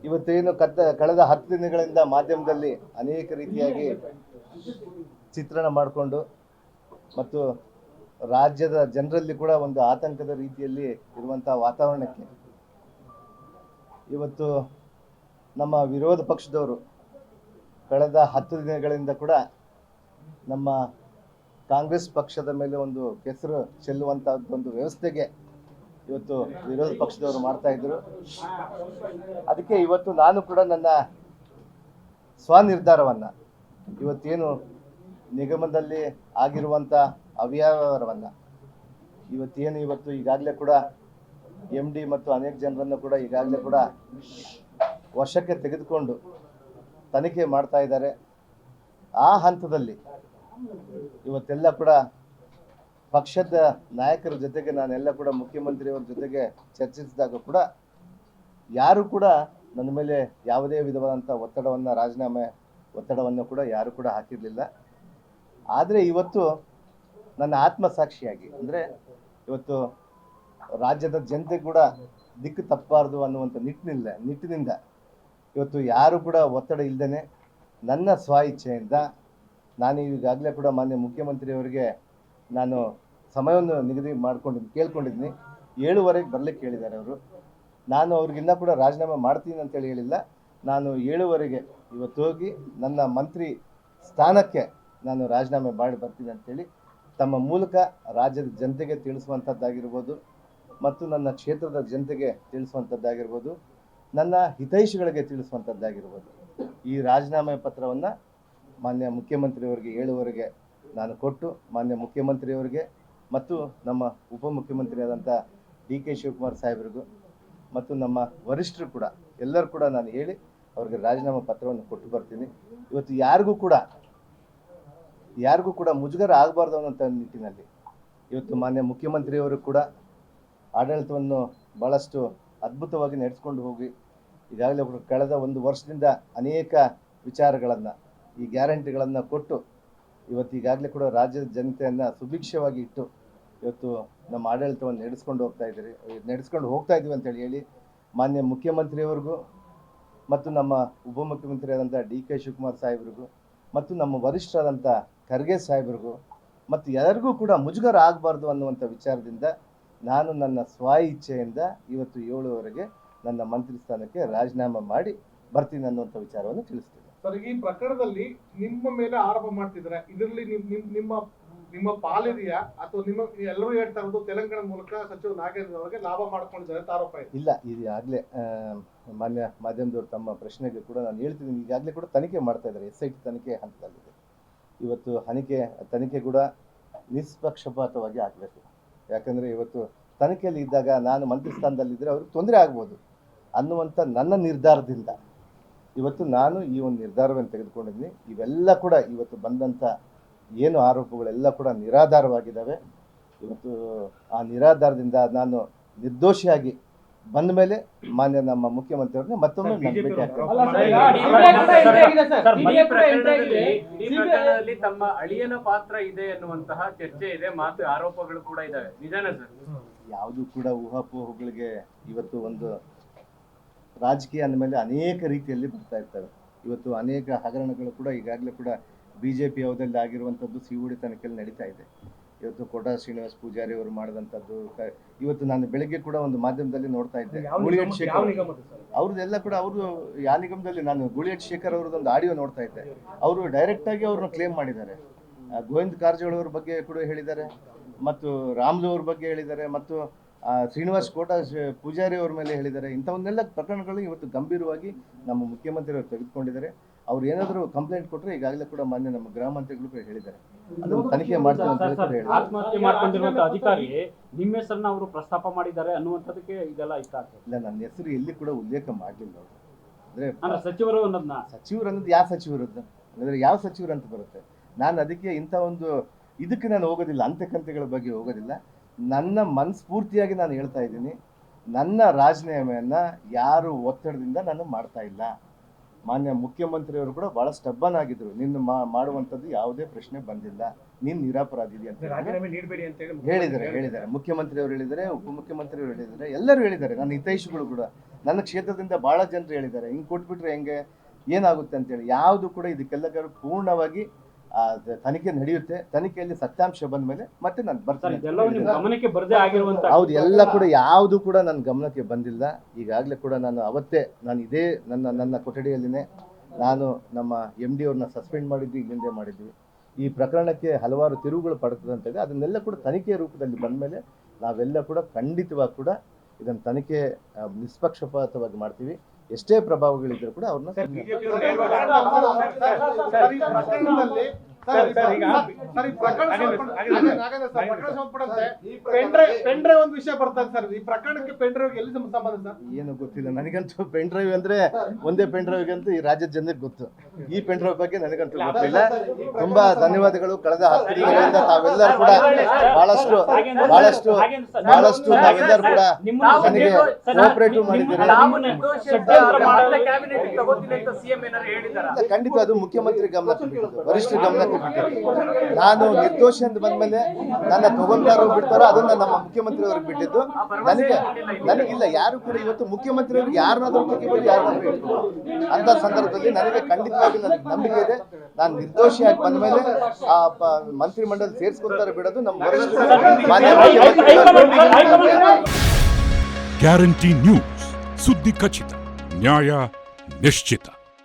ಇವತ್ತೇನು ಕಳೆದ 10 ದಿನಗಳಿಂದ ಮಾಧ್ಯಮದಲ್ಲಿ ಅನೇಕ ರೀತಿಯಾಗಿ ಚಿತ್ರಣ ಮಾಡಿಕೊಂಡು ಮತ್ತು ರಾಜ್ಯದ ಜನರಲ್ಲಿ ಕೂಡ ಒಂದು ಆತಂಕದ ರೀತಿಯಲ್ಲಿ ಇರುವಂತಹ ವಾತಾವರಣಕ್ಕೆ ಇವತ್ತು ನಮ್ಮ ವಿರೋಧ ಪಕ್ಷದವರು ಕಳೆದ 10 ದಿನಗಳಿಂದ ಕೂಡ ನಮ್ಮ ಕಾಂಗ್ರೆಸ್ ಪಕ್ಷದ ಮೇಲೆ ಒಂದು ಕೆಸರು ಚೆಲ್ಲುವಂತಹ ಒಂದು ವ್ಯವಸ್ಥೆಗೆ ಇವತ್ತು ವಿರೋಧ ಪಕ್ಷದವರು ಮಾಡ್ತಾ ಇದ್ರು. ಅದಕ್ಕೆ ಇವತ್ತು ನಾನು ಕೂಡ ನನ್ನ ಸ್ವನಿರ್ಧಾರವನ್ನ ಇವತ್ತೇನು ನಿಗಮದಲ್ಲಿ ಆಗಿರುವಂಥ ಅವ್ಯವಹಾರವನ್ನ ಇವತ್ತು ಈಗಾಗಲೇ ಕೂಡ MD ಮತ್ತು ಅನೇಕ ಜನರನ್ನು ಕೂಡ ಈಗಾಗಲೇ ಕೂಡ ವಶಕ್ಕೆ ತೆಗೆದುಕೊಂಡು ತನಿಖೆ ಮಾಡ್ತಾ ಇದ್ದಾರೆ. ಆ ಹಂತದಲ್ಲಿ ಇವತ್ತೆಲ್ಲ ಕೂಡ ಪಕ್ಷದ ನಾಯಕರ ಜೊತೆಗೆ ನಾನೆಲ್ಲ ಕೂಡ ಮುಖ್ಯಮಂತ್ರಿಯವರ ಜೊತೆಗೆ ಚರ್ಚಿಸಿದಾಗ ಕೂಡ ಯಾರು ಕೂಡ ನನ್ನ ಮೇಲೆ ಯಾವುದೇ ವಿಧವಾದಂಥ ರಾಜೀನಾಮೆ ಒತ್ತಡವನ್ನು ಕೂಡ ಯಾರು ಕೂಡ ಹಾಕಿರಲಿಲ್ಲ. ಆದರೆ ಇವತ್ತು ನನ್ನ ಆತ್ಮಸಾಕ್ಷಿಯಾಗಿ ಅಂದರೆ ಇವತ್ತು ರಾಜ್ಯದ ಜನತೆ ಕೂಡ ದಿಕ್ಕು ತಪ್ಪಬಾರ್ದು ಅನ್ನುವಂಥ ನಿಟ್ಟಿನಿಂದ ಇವತ್ತು ಯಾರು ಕೂಡ ಒತ್ತಡ ಇಲ್ಲದೇ ನನ್ನ ಸ್ವ ಇಚ್ಛೆಯಿಂದ ನಾನು ಈಗಾಗಲೇ ಕೂಡ ಮಾನ್ಯ ಮುಖ್ಯಮಂತ್ರಿಯವರಿಗೆ ನಾನು ಸಮಯವನ್ನು ನಿಗದಿ ಕೇಳ್ಕೊಂಡಿದ್ದೀನಿ. 7:15 ಬರಲಿಕ್ಕೆ ಹೇಳಿದ್ದಾರೆ ಅವರು. ನಾನು ಅವ್ರಿಗಿನ್ನ ಕೂಡ ರಾಜೀನಾಮೆ ಮಾಡ್ತೀನಿ ಅಂತೇಳಿ ಹೇಳಿಲ್ಲ. ನಾನು 7:15 ಇವತ್ತು ಹೋಗಿ ನನ್ನ ಮಂತ್ರಿ ಸ್ಥಾನಕ್ಕೆ ನಾನು ರಾಜೀನಾಮೆ ಮಾಡಿ ಬರ್ತೀನಿ ಅಂತೇಳಿ ತಮ್ಮ ಮೂಲಕ ರಾಜ್ಯದ ಜನತೆಗೆ ತಿಳಿಸುವಂಥದ್ದಾಗಿರ್ಬೋದು ಮತ್ತು ನನ್ನ ಕ್ಷೇತ್ರದ ಜನತೆಗೆ ತಿಳಿಸುವಂಥದ್ದಾಗಿರ್ಬೋದು, ನನ್ನ ಹಿತೈಷಿಗಳಿಗೆ ತಿಳಿಸುವಂಥದ್ದಾಗಿರ್ಬೋದು. ಈ ರಾಜೀನಾಮೆ ಪತ್ರವನ್ನು ಮಾನ್ಯ ಮುಖ್ಯಮಂತ್ರಿಯವರಿಗೆ 7:15 ನಾನು ಕೊಟ್ಟು ಮಾನ್ಯ ಮುಖ್ಯಮಂತ್ರಿಯವರಿಗೆ ಮತ್ತು ನಮ್ಮ ಉಪಮುಖ್ಯಮಂತ್ರಿಯಾದಂಥ DK ಶಿವಕುಮಾರ್ ಸಾಹೇಬರಿಗೂ ಮತ್ತು ನಮ್ಮ ವರಿಷ್ಠರು ಕೂಡ ಎಲ್ಲರೂ ಕೂಡ ನಾನು ಹೇಳಿ ಅವ್ರಿಗೆ ರಾಜೀನಾಮೆ ಪತ್ರವನ್ನು ಕೊಟ್ಟು ಬರ್ತೀನಿ. ಇವತ್ತು ಯಾರಿಗೂ ಕೂಡ ಮುಜುಗರ ಆಗಬಾರ್ದು ಅನ್ನೋಂಥ ನಿಟ್ಟಿನಲ್ಲಿ ಇವತ್ತು ಮಾನ್ಯ ಮುಖ್ಯಮಂತ್ರಿಯವರು ಕೂಡ ಆಡಳಿತವನ್ನು ಭಾಳಷ್ಟು ಅದ್ಭುತವಾಗಿ ನಡೆಸ್ಕೊಂಡು ಹೋಗಿ ಈಗಾಗಲೇ ಕಳೆದ 1 ವರ್ಷದಿಂದ ಅನೇಕ ವಿಚಾರಗಳನ್ನು ಈ ಗ್ಯಾರಂಟಿಗಳನ್ನು ಕೊಟ್ಟು ಇವತ್ತು ಈಗಾಗಲೇ ಕೂಡ ರಾಜ್ಯದ ಜನತೆಯನ್ನು ಸುಭಿಕ್ಷವಾಗಿ ಇಟ್ಟು ಇವತ್ತು ನಮ್ಮ ಆಡಳಿತವನ್ನು ನಡೆಸ್ಕೊಂಡು ಹೋಗ್ತಾ ಇದ್ದೀವಿ ಅಂತೇಳಿ ಹೇಳಿ ಮಾನ್ಯ ಮುಖ್ಯಮಂತ್ರಿಯವರಿಗೂ ಮತ್ತು ನಮ್ಮ ಉಪಮುಖ್ಯಮಂತ್ರಿಯಾದಂಥ DK ಶಿವಕುಮಾರ್ ಸಾಹೇಬ್ರಿಗೂ ಮತ್ತು ನಮ್ಮ ವರಿಷ್ಠರಾದಂಥ ಖರ್ಗೆ ಸಾಹೇಬ್ರಿಗೂ ಮತ್ತು ಎಲ್ಲರಿಗೂ ಕೂಡ ಮುಜುಗರ ಆಗಬಾರ್ದು ಅನ್ನುವಂಥ ವಿಚಾರದಿಂದ ನಾನು ನನ್ನ ಸ್ವ ಇಚ್ಛೆಯಿಂದ ಇವತ್ತು 7:15 ನನ್ನ ಮಂತ್ರಿ ಸ್ಥಾನಕ್ಕೆ ರಾಜೀನಾಮೆ ಮಾಡಿ ಬರ್ತೀನಿ ಅನ್ನುವಂಥ ವಿಚಾರವನ್ನು ತಿಳಿಸ್ತೀನಿ. ಸರ್, ಈ ಪ್ರಕರಣದಲ್ಲಿ ನಿಮ್ಮ ಮೇಲೆ ಆರೋಪ ಮಾಡ್ತಿದ್ದಾರೆ. ಇದರಲ್ಲಿ ನಿಮ್ಮ ಪಾಲಿದೆಯಾ ಅಥವಾ ನಿಮ್ಮ ಎಲ್ಲರೂ ಹೇಳ್ತಾ ಇರೋದು ತೆಲಂಗಾಣ ಮೂಲಕ ಸಚಿವ ನಾಗೇಂದ್ರ ಅವರಿಗೆ ಲಾಭ ಮಾಡ್ಕೊಂಡಿದ್ದಾರೆ ಅಂತ ಆರೋಪ ಇದೆ? ಇಲ್ಲ, ಇದು ಆಗಲೇ ಮಾನ್ಯ ಮಾಧ್ಯಮದವರು ತಮ್ಮ ಪ್ರಶ್ನೆಗೆ ಕೂಡ ನಾನು ಹೇಳ್ತಿದ್ದೀನಿ. ಈಗಾಗಲೇ ಕೂಡ ತನಿಖೆ ಮಾಡ್ತಾ ಇದ್ದಾರೆ. SIT ತನಿಖೆ ಹಂತದಲ್ಲಿದೆ. ಇವತ್ತು ತನಿಖೆ ಕೂಡ ನಿಷ್ಪಕ್ಷಪಾತವಾಗಿ ಆಗಬೇಕು. ಯಾಕಂದರೆ ಇವತ್ತು ತನಿಖೆಯಲ್ಲಿ ಇದ್ದಾಗ ನಾನು ಮಂತ್ರಿ ಸ್ಥಾನದಲ್ಲಿದ್ದರೆ ಅವ್ರಿಗೆ ತೊಂದರೆ ಆಗ್ಬೋದು ಅನ್ನುವಂಥ ನನ್ನ ನಿರ್ಧಾರದಿಂದ ಇವತ್ತು ನಾನು ಈ ಒಂದು ನಿರ್ಧಾರವನ್ನು ತೆಗೆದುಕೊಂಡಿದ್ದೀನಿ. ಇವೆಲ್ಲ ಕೂಡ ಇವತ್ತು ಬಂದಂಥ ಏನು ಆರೋಪಗಳೆಲ್ಲ ಕೂಡ ನಿರಾಧಾರವಾಗಿದ್ದಾವೆ. ಇವತ್ತು ಆ ನಿರಾಧಾರದಿಂದ ನಾನು ನಿರ್ದೋಷಿಯಾಗಿ ಬಂದ ಮೇಲೆ ಮಾನ್ಯ ನಮ್ಮ ಮುಖ್ಯಮಂತ್ರಿಯವ್ರನ್ನ ಮತ್ತೊಮ್ಮೆ ತಮ್ಮ ಅಳಿಯನ ಪಾತ್ರ ಇದೆ ಅನ್ನುವಂತಹ ಚರ್ಚೆ ಇದೆ, ಮಾತು ಆರೋಪಗಳು ಕೂಡ ಇದಾವೆ. ನಿಜಾನೇ ಸರ್? ಯಾವುದು ಕೂಡ ಊಹಾಪೋಹಗಳಿಗೆ ಇವತ್ತು ಒಂದು ರಾಜಕೀಯ ಅಂದಮೇಲೆ ಅನೇಕ ರೀತಿಯಲ್ಲಿ ಬರ್ತಾ ಇರ್ತವೆ. ಇವತ್ತು ಅನೇಕ ಹಗರಣಗಳು ಕೂಡ ಈಗಾಗಲೇ ಕೂಡ BJP ಅವಧಿಯಲ್ಲಿ ಆಗಿರುವಂಥದ್ದು COD ತನಿಖೆಯಲ್ಲಿ ನಡೀತಾ ಇದೆ. ಇವತ್ತು ಕೋಟಾ ಶ್ರೀನಿವಾಸ್ ಪೂಜಾರಿ ಅವರು ಮಾಡಿದಂಥದ್ದು ಇವತ್ತು ನಾನು ಬೆಳಗ್ಗೆ ಕೂಡ ಒಂದು ಮಾಧ್ಯಮದಲ್ಲಿ ನೋಡ್ತಾ ಇದ್ದೆ. ಗೂಳಿಹಟ್ಟಿ ಶೇಖರ್ ಅವ್ರದ್ದೆಲ್ಲ ಕೂಡ ಅವರು ಯಾವ ನಿಗಮದಲ್ಲಿ ನಾನು ಗೂಳಿಹಟ್ಟಿ ಶೇಖರ್ ಅವ್ರದ್ದೊಂದು ಆಡಿಯೋ ನೋಡ್ತಾ ಇದ್ದೆ. ಅವರು ಡೈರೆಕ್ಟಾಗಿ ಅವ್ರನ್ನ ಕ್ಲೇಮ್ ಮಾಡಿದ್ದಾರೆ. ಗೋವಿಂದ ಕಾರಜೋಳ ಅವ್ರ ಬಗ್ಗೆ ಕೂಡ ಹೇಳಿದ್ದಾರೆ ಮತ್ತು ರಾಮ್ಲು ಅವ್ರ ಬಗ್ಗೆ ಹೇಳಿದ್ದಾರೆ ಮತ್ತು ಶ್ರೀನಿವಾಸ್ ಕೋಟಾ ಪೂಜಾರಿ ಅವ್ರ ಮೇಲೆ ಹೇಳಿದ್ದಾರೆ. ಇಂಥವನ್ನೆಲ್ಲ ಪ್ರಕರಣಗಳು ಇವತ್ತು ಗಂಭೀರವಾಗಿ ನಮ್ಮ ಮುಖ್ಯಮಂತ್ರಿಯವರು ತೆಗೆದುಕೊಂಡಿದ್ದಾರೆ. ಅವ್ರು ಏನಾದರೂ ಕಂಪ್ಲೇಂಟ್ ಕೊಟ್ಟರೆ ಈಗಾಗಲೇ ಕೂಡ ಮಾನ್ಯ ನಮ್ಮ ಗೃಹ ಮಂತ್ರಿಗಳು ಕೂಡ ಹೇಳಿದ್ದಾರೆ, ಅದನ್ನು ತನಿಖೆ ಮಾಡ್ತಾರೆ ಅಂತ ಹೇಳಿ. ಆತ್ಮಹತ್ಯೆ ಮಾಡ್ಕೊಂಡಿರುವಂತ ಅಧಿಕಾರಿ ನಿಮ್ಮ ಹೆಸರನ್ನ ಅವರು ಪ್ರಸ್ತಾಪ ಮಾಡಿದ್ದಾರೆ ಅನ್ನುವಂಥದ್ದಕ್ಕೆ ಇದೆಲ್ಲ ಇಷ್ಟ ಆಗ್ತದೆ. ಇಲ್ಲ, ನನ್ನ ಹೆಸರು ಎಲ್ಲಿ ಕೂಡ ಉಲ್ಲೇಖ ಮಾಡಲಿಲ್ಲ ಅವರು. ಅಂದ್ರೆ ಸಚಿವರು ಅನ್ನೋದು ಯಾವ ಸಚಿವರದ್ದು ಅಂದರೆ ಯಾವ ಸಚಿವರು ಅಂತ ಬರುತ್ತೆ. ನಾನು ಅದಕ್ಕೆ ಇಂಥ ಒಂದು ಇದಕ್ಕೆ ನಾನು ಹೋಗೋದಿಲ್ಲ, ಅಂತೆಕಂತೆಗಳ ಬಗ್ಗೆ ಹೋಗೋದಿಲ್ಲ. ನನ್ನ ಮನಸ್ಫೂರ್ತಿಯಾಗಿ ನಾನು ಹೇಳ್ತಾ ಇದ್ದೀನಿ, ನನ್ನ ರಾಜೀನಾಮೆಯನ್ನು ಯಾರು ಒತ್ತಡದಿಂದ ನಾನು ಮಾಡ್ತಾ ಇಲ್ಲ. ಮಾನ್ಯ ಮುಖ್ಯಮಂತ್ರಿಯವರು ಕೂಡ ಬಹಳ ಸ್ಟಬ್ಬನ್ ಆಗಿದ್ರು. ನಿನ್ನ ಮಾಡುವಂಥದ್ದು ಯಾವುದೇ ಪ್ರಶ್ನೆ ಬಂದಿಲ್ಲ, ನೀನು ನಿರಪರಾಧಿ ಅಂತ ಹೇಳಿದ್ದಾರೆ. ಮುಖ್ಯಮಂತ್ರಿಯವರು ಹೇಳಿದ್ದಾರೆ, ಉಪಮುಖ್ಯಮಂತ್ರಿಯವರು ಹೇಳಿದ್ದಾರೆ, ಎಲ್ಲರೂ ಹೇಳಿದ್ದಾರೆ, ನನ್ನ ಹಿತೈಷಿಗಳು ಕೂಡ ನನ್ನ ಕ್ಷೇತ್ರದಿಂದ ಭಾಳ ಜನರು ಹೇಳಿದ್ದಾರೆ ಹಿಂಗೆ ಕೊಟ್ಬಿಟ್ರೆ ಹೆಂಗೆ ಏನಾಗುತ್ತೆ ಅಂತೇಳಿ. ಯಾವುದು ಕೂಡ ಇದಕ್ಕೆಲ್ಲ ಪೂರ್ಣವಾಗಿ ತನಿಖೆ ನಡೆಯುತ್ತೆ. ತನಿಖೆಯಲ್ಲಿ ಸತ್ಯಾಂಶ ಬಂದ ಮೇಲೆ ಮತ್ತೆ ನಾನು ಬರ್ತೀನಿ. ಇದೆಲ್ಲವೂ ನಿಮ್ಮ ಗಮನಕ್ಕೆ ಬರದೇ ಆಗಿರುವಂತ ಹೌದು, ಎಲ್ಲ ಕೂಡ ಯಾವುದು ಕೂಡ ನನ್ನ ಗಮನಕ್ಕೆ ಬಂದಿಲ್ಲ. ಈಗಾಗಲೇ ಕೂಡ ನಾನು ಅವತ್ತೇ ನಾನು ಇದೇ ನನ್ನ ಕೊಠಡಿಯಲ್ಲಿನೇ ನಾನು ನಮ್ಮ MD ಅವ್ರನ್ನ ಸಸ್ಪೆಂಡ್ ಮಾಡಿದ್ವಿ, ಇಲ್ಲಿಂದೇ ಮಾಡಿದ್ವಿ. ಈ ಪ್ರಕರಣಕ್ಕೆ ಹಲವಾರು ತಿರುವುಗಳು ಪಡ್ತದಂತಿದೆ. ಅದನ್ನೆಲ್ಲ ಕೂಡ ತನಿಖೆಯ ರೂಪದಲ್ಲಿ ಬಂದ ಮೇಲೆ ನಾವೆಲ್ಲ ಕೂಡ ಖಂಡಿತವಾಗಿ ಕೂಡ ಇದನ್ನು ತನಿಖೆ ನಿಷ್ಪಕ್ಷಪಾತವಾಗಿ ಮಾಡ್ತೀವಿ. ಎಷ್ಟೇ ಪ್ರಭಾವಗಳಿದ್ರೂ ಕೂಡ ಅವ್ರನ್ನ ಸರ್, ಈ ಪ್ರಕರಣದಲ್ಲಿ ಪೆನ್ಡ್ರೈವ್ ಒಂದು ವಿಷಯ ಬರ್ತದೆ ಸರ್. ಈ ಪ್ರಕರಣಕ್ಕೆ ಪೆನ್ಡ್ರೈವ್ ಎಲ್ಲಿ ಸಂಬಂಧ ಸರ್? ಏನು ಗೊತ್ತಿಲ್ಲ ನನಗಂತೂ. ಪೆನ್ಡ್ರೈವ್ ಅಂದ್ರೆ ಒಂದೇ ಪೆನ್ಡ್ರೈವ್ ಅಂತೂ ಈ ರಾಜ್ಯದ ಜನರಿಗೆ ಗೊತ್ತು. ಈ ಪೆನ್ಡ್ರೈವ್ ಬಗ್ಗೆ ನನಗಂತೂ ಗೊತ್ತಿಲ್ಲ. ತುಂಬಾ ಧನ್ಯವಾದಗಳು. ಕಳೆದ 10 ದಿನಗಳಿಂದ ತಾವೆಲ್ಲರೂ ಕೂಡ ಬಹಳಷ್ಟು ತಾವೆಲ್ಲರೂ ಕೂಡ ನನಗೆ ಕೋಆಪರೇಟಿವ್ ಮಾಡಿದ್ದೀರಿ. ಖಂಡಿತ ಅದು ಮುಖ್ಯಮಂತ್ರಿ ಗಮನಕ್ಕೆ ಬಿಟ್ಟಿದ್ದು, ವರಿಷ್ಠರ ಗಮನಕ್ಕೆ ಬಿಟ್ಟಿದ್ದು. ನಾನು ನಿರ್ದೋಷಿ ಅಂತ ಬಂದ್ಮೇಲೆ ನನ್ನ ತಗೊಂತಾರೋ ಬಿಡ್ತಾರೋ ಅದನ್ನ ನಮ್ಮ ಮುಖ್ಯಮಂತ್ರಿ ಅವ್ರಿಗೆ ಬಿಟ್ಟಿದ್ದು. ನನಗಿಲ್ಲ ಯಾರು ಕೂಡ ಇವತ್ತು ಮುಖ್ಯಮಂತ್ರಿ ಅವ್ರಿಗೆ ಯಾರನ್ನಾದ್ರೂ ತೆಗಿಬೋದು, ಯಾರನ್ನಾದ್ರೂ ಇಟ್ಬೋದು. ಅಂತ ಸಂದರ್ಭದಲ್ಲಿ ನನಗೆ ಖಂಡಿತವಾಗಿ ನನಗೆ ನಂಬಿಕೆ ಇದೆ. ನಾನು ನಿರ್ದೋಷಿಯಾಗಿ ಬಂದ್ಮೇಲೆ ಆ ಮಂತ್ರಿಮಂಡಲ ಸೇರಿಸ್ಕೊತಾರೆ ಬಿಡೋದು ನಮ್ಮ ವರಿಷ್ಠರು ಮಾನ್ಯ ಮುಖ್ಯಮಂತ್ರಿ. ಗ್ಯಾರಂಟಿ ನ್ಯೂಸ್, ಸುದ್ದಿ ಖಚಿತ, ನ್ಯಾಯ ನಿಶ್ಚಿತ.